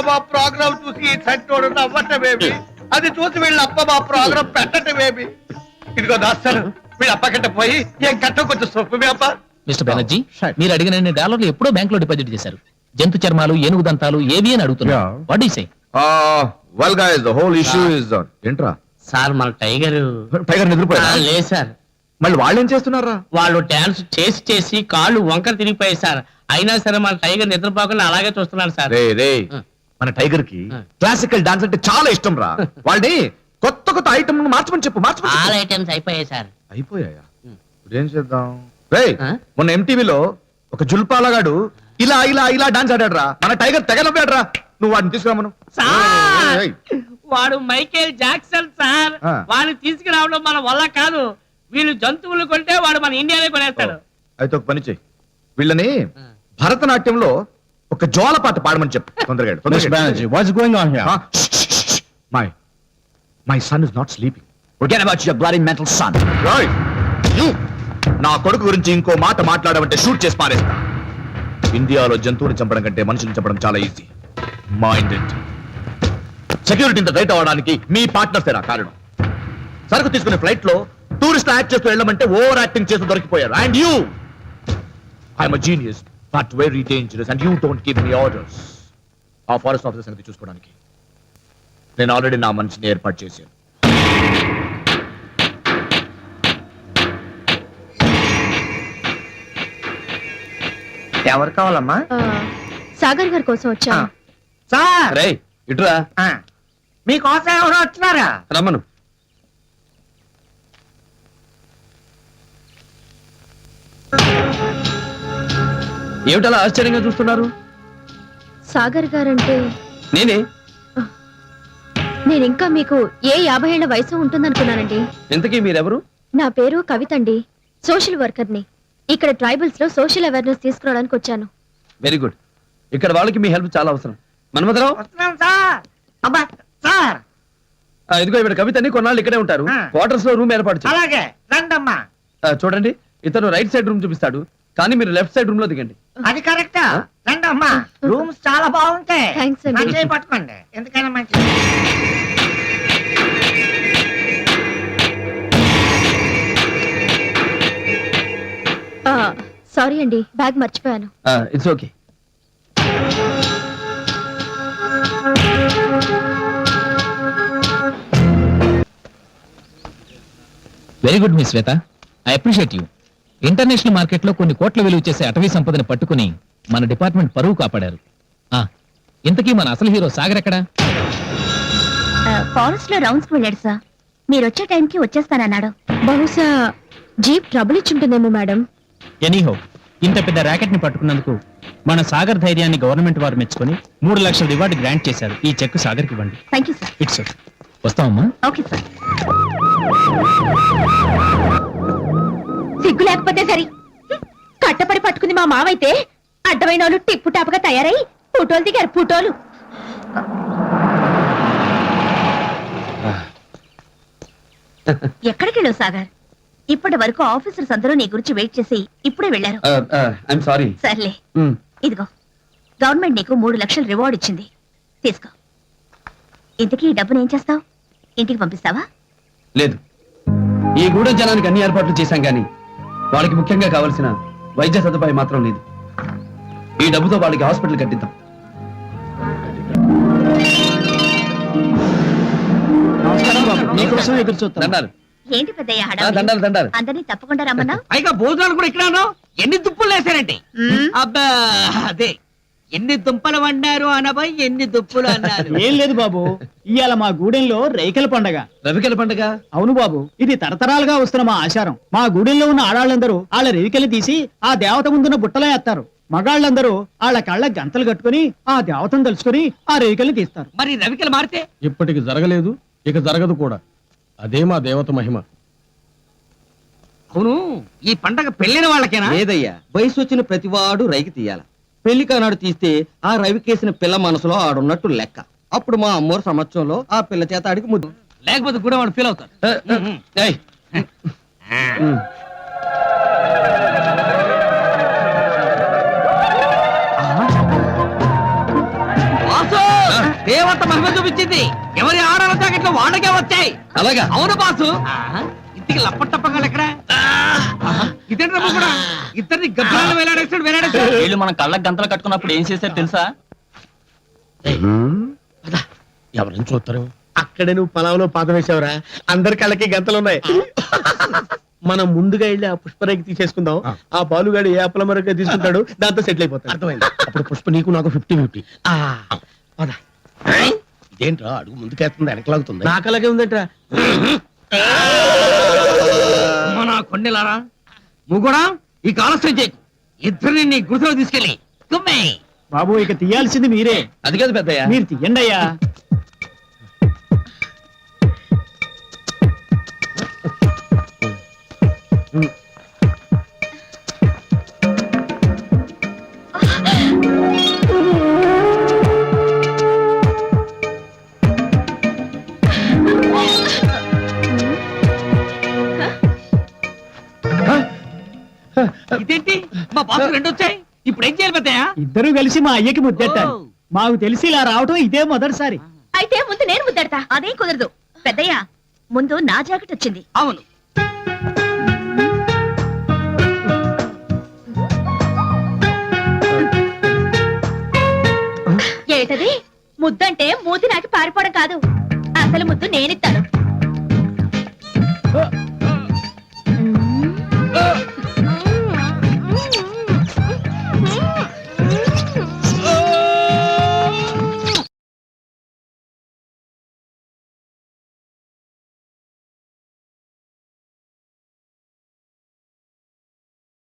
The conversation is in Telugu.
మా ప్రోగ్రామ్ చూసి ఈ చట్టోడు నవ్వటమేమి, అది చూసి వీళ్ళ అప్ప మా ప్రోగ్రామ్ పెట్టటమేమి. ఇదిగో దాస్తారు, వీళ్ళ అప్ప కంటే పోయి ఏం కట్ట కొంచెం సొప్పు అప్ప. మిస్టర్ బెనర్జీ, మీరు అడిగిన $1 ఎప్పుడో బ్యాంక్ లో డిపాజిట్ చేశారు. జంతు చర్మాలు, ఏనుగు దంతాలు ఏవి అని అడుగుతున్నారు. What you say? Well guys, the whole issue is ఏంట్రా సార్ మన టైగర్ నిద్రపోయా? లేదు సార్, మళ్ళీ వాళ్ళు ఏం చేస్తున్నారా? వాళ్ళు డాన్స్ చేసి చేసి కాళ్ళు వంకర తిరిగిపోయాయి సార్. అయినా సరే మన టైగర్ నిద్రపోకుండా అలాగే చూస్తున్నాడు సార్. రే మన టైగర్ కి క్లాసికల్ డాన్స్ అంటే చాలా ఇష్టం రా. వాళ్ళని కొత్త కొత్త ఐటమ్ మార్చమని చెప్పు. ఆల్ ఐటమ్స్ అయిపోయాయి సార్. అయిపోయాయా? ఇప్పుడు ఏం చేద్దాం? రే మొన్న ఎంటీవీలో ఒక జుల్పాలగాడు ఇలా ఇలా ఇలా డాన్స్ ఆడాడు రా. మన టైగర్ తెగ నవ్వాడు రా. నువ్వు వాడిని తీసుకురామను. వాడు మైకేల్ జాక్సన్ సార్. వాడిని తీసుకురావడం మన వల్ల కాదు. వీళ్ళు జంతువులు కొంటే వాడు మన ఇండియానే కొనేస్తాడు. అయితే ఒక పని చెయ్యి, వీళ్ళని భరతనాట్యంలో ఒక జోల పాట పాడమని చెప్పు. తొందరగా my son is not sleeping. Forget about your bloody mental son. నా కొడుకు గురించి ఇంకో మాట మాట్లాడమంటే షూట్ చేసి పారేస్తా. ఇండియాలో జంతువుని చంపడం కంటే మనుషుల్ని చంపడం చాలా ఈజీ. Mind it. సెక్యూరిటీ ఇంత రైట్ అవ్వడానికి మీ పార్ట్నర్స్ నా కారణం. సరుకు తీసుకునే ఫ్లైట్ లో టూరిస్ట్ యాక్ట్ చేస్తూ వెళ్ళమంటే ఓవర్ యాక్టింగ్ చేస్తూ దొరికిపోయారు. And you, I'm a genius but very dangerous and you don't give me orders. ఆ ఫారెస్ట్ ఆఫీసర్ సంగతి చూసుకోవడానికి నేను ఆల్రెడీ నా మనిషిని ఏర్పాటు చేశాను. ఎవరు కావాలమ్మా? సాగర్ గారి కోసం వచ్చా. సార్ ఇటురా, మీకోసం ఎవరు వచ్చినారా? రమ్మను. ఏమిటలా ఆశ్చర్యంగా చూస్తున్నారు? సాగర్ గారంటే నేనే. నేను ఇంకా మీకు ఏ 50 ఏళ్ల వయసు ఉంటుందనుకున్నానండి. ఇంతకీ మీరెవరు? నా పేరు కవిత అండి. సోషల్ వర్కర్ని. ఇక్కడ ట్రైబల్స్ లో సోషల్ అవేర్నెస్ తీసుకురావడానికి వచ్చాను. Very good. ఇక్కడ వాళ్ళకి మీ హెల్ప్ చాలా అవసరం. మన్మధరావు, ఇదిగో ఇక్కడ కవితని కొన్నాళ్ళు ఇక్కడే ఉంటారు. క్వార్టర్స్ లో రూమ్ ఏర్పాటు చేయండి. అలాగే రండమ్మా. చూడండి, ఇతను రైట్ సైడ్ రూమ్ చూపిస్తాడు, కానీ మీరు లెఫ్ట్ సైడ్ రూమ్ లో దిగండి. అది కరెక్టా? రండమ్మా, రూమ్స్ చాలా బాగుంటాయి. థ్యాంక్స్ అండి. మంచిగా పట్టుకోండి, ఎందుకైనా మంచిది. సారీ అండి, బ్యాగ్ మర్చిపోయాను. It's okay. Very good miss Shweta, I appreciate you. International market లో కొన్ని కోట్ల విలువ చేసే అటవీ సంపదని పట్టుకుని మన డిపార్ట్మెంట్ పరువు కాపాడారు. ఇంతకీ మన అసలు హీరో సాగర్ ఎక్కడా? ఫారెస్ట్ లో రౌండ్స్ కి వెళ్ళాడు సార్. మీరు వచ్చే టైంకి వచ్చేస్తానన్నాడు. బహుశా జీప్ ట్రబుల్ ఇచ్చుంటుందేమో మేడం. ఎనీహో, ఇంత పెద్ద ర్యాకెట్ ని పట్టుకున్నందుకు మన సాగర్ ధైర్యాన్ని గవర్నమెంట్ వారు మెచ్చుకొని 3 లక్షల రివార్డు గ్రాంట్ చేశారు. ఈ చెక్ సాగర్ కి ఇవ్వండి. Thank you sir. It's okay. వస్తామమ్మా. Okay sir. సిగ్గు లేకపోతే సరి. కట్టపడి పట్టుకుంది మా మావైతే అడ్డమైన వాళ్ళు టిప్పు టాపుగా తయారై ఫోటోలు దిగారు. ఫోటోలు ఎక్కడికి వెళ్ళావు సాగర్? ఇప్పటి వరకు ఆఫీసర్స్ అందరూ నీ గురించి వెయిట్ చేసి ఇప్పుడే వెళ్ళారు. సారీ. సర్లే, ఇదిగో గవర్నమెంట్ నీకు 3 లక్షలు రివార్డ్ ఇచ్చింది, తీసుకో. ఇంతకీ ఈ డబ్బును ఏం చేస్తావు? ఇంటికి పంపిస్తావా? లేదు, ఈ గూడెం జనానికి అన్ని ఏర్పాట్లు చేశాం గానీ వాళ్ళకి ముఖ్యంగా కావాల్సిన వైద్య సదుపాయం మాత్రం లేదు. ఈ డబ్బుతో వాళ్ళకి హాస్పిటల్ కట్టిద్దాం. నీకోసం ఎదురు చూస్తాను. ఏంటి పెద్దయ్య దండాలు దండాలు. అందరినీ తప్పకుండా రమ్మన్నా. పైగా భోజనాలు కూడా ఇక్కడ ఎన్ని దుప్పులు వేశారండి. అబ్బా, అదే ఎన్ని దుంపలు వండారు అనబై ఎన్ని దుప్పులు అన్నారు. ఏం లేదు బాబు, ఇవాళ మా గూడెంలో రైకల పండగ. రవికెల పండగ? అవును బాబు, ఇది తరతరాలుగా వస్తున్న మా ఆచారం. మా గూడెంలో ఉన్న ఆడాళ్ళందరూ వాళ్ళ రేవికలు తీసి ఆ దేవత ముందున్న బుట్టలో వేస్తారు. మగాళ్ళందరూ వాళ్ళ కళ్ళ గంతలు కట్టుకుని ఆ దేవతను తలుచుకుని ఆ రేవికలు తీస్తారు. మరి రవికలు మారితే? ఇప్పటికి జరగలేదు, ఇక జరగదు కూడా. అదే మా దేవత మహిమ. అవును, ఈ పండగ పెళ్ళిన వాళ్ళకేనా? లేదయ్యా, వయసు వచ్చిన ప్రతివాడు రైకి తీయాల. పెళ్లి కానాడు తీస్తే ఆ రవికేసిన పిల్ల మనసులో ఆడున్నట్టు లెక్క. అప్పుడు మా అమ్మోరు సంవత్సరంలో ఆ పిల్ల చేత ఆడికి ముద్దు. లేకపోతే కూడా వాడు ఫీల్ అవుతాడు. శుభవార్త మహిమ చూపించింది. ఎవరి ఆడాల జాకెట్లు వాళ్ళకే వచ్చాయి. అలాగా అవును బాసు. ఇంటికి లప్పటప్పగా ఎక్కడ ఇదేంటి రమ్మ కూడా ఇద్దరిని గబ్బరాలు వేలాడేస్తాడు. వీళ్ళు మన కళ్ళకి గంతలు కట్టుకున్నప్పుడు ఏం చేశారు తెలుసా? ఎవరిని చూస్తారు? అక్కడే నువ్వు పొలంలో పాతం వేసావురా, అందరి కళ్ళకి గంతలు ఉన్నాయి. మనం ముందుగా వెళ్ళి ఆ పుష్పరేఖ తీసేసుకుందాం. ఆ బాలుగాడు ఏ అప్పల మరొక తీసుకుంటాడు, దాంతో సెటిల్ అయిపోతాడు. అర్థమైంది. అప్పుడు పుష్ప నీకు నాకు 50-50. పద. ఇదేంట్రా అడుగు ముందుకేస్తుంది వెనకలాగుతుంది? నాకు అలాగే ఉందంటరా. మన కొండెలారా నువ్వు కూడా ఈ కాలస్యం చేయకు. ఇద్దరిని నీ గుడిసెలో తీసుకెళ్ళి కుమ్మే. బాబు ఇక తీయాల్సింది మీరే. అది కాదు పెద్దయ్య. మీరు తీయండి అయ్యా. ఇదేంటి మా బాసు రెండు వచ్చాయి. ఇప్పుడు ఏం చేయాలి పెద్దయ్య? ఇద్దరు కలిసి మా అయ్యకి ముద్దెట్టారు. మాకు తెలిసి ఇలా రావటం ఇదే మొదటిసారి. అయితే ముందు నేను ముద్దెడతా. అదేం కుదరదు పెద్దయ్య. ముందు నా జాకెట్ వచ్చింది. అవును. ఏటది ముద్దంటే మూతి నాకి పారిపోవడం కాదు. అసలు ముద్దు నేనిస్తాను.